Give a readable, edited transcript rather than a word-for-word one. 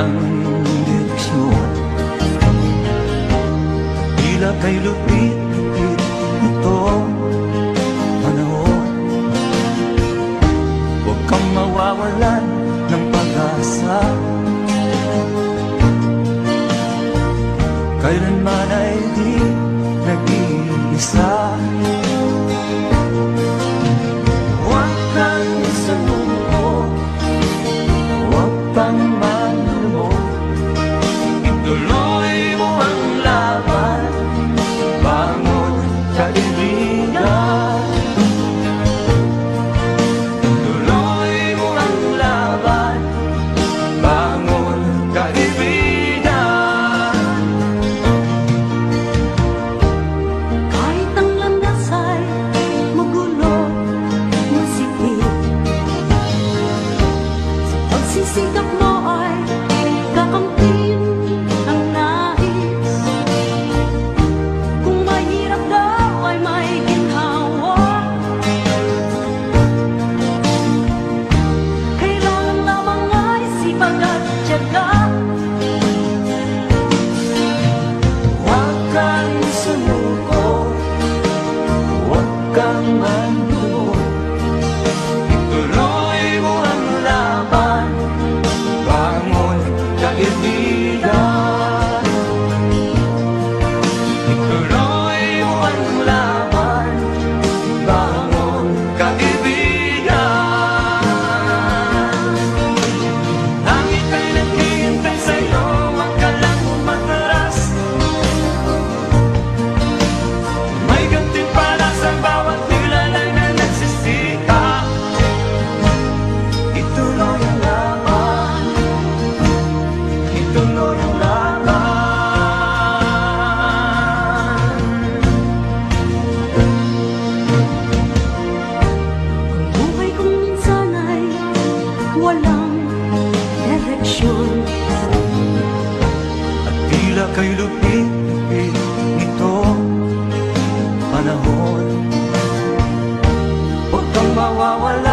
ang direksyon. Tila kay lupit-lupit itong panahon. Huwag kang mawawalan ng pag-asa, kailanman ay di nag-iisa. Huwag kang sumuko, huwag kang manlumod, ituloy mo ang laban, bangon kaibigan. Ituloy mo ang laban, bangon kaibigan. Kahit ang landas ay magulo, masikip, sa pagsisikap mo ay kakamtin ang nais. Kung mahirap daw ay may ginhawa, kailangan lamang ay sipag at tiyaga. Huwag kang sumuko, huwag kang manlumod, ituloy mo ang laban, bangon kaibigan. Ituloy mo ang laban, bangon kaibigan. Langit ay naghihintay sa'yo, huwag ka lang umatras. May gantimpala sa bawat nilalay na nagsisikap. Ituloy ang laban, ituloy ang laban. Ang buhay kong minsan ay walang direksyon. At tila kay lupit-lupit nitong panahon. Huwag kang mawawala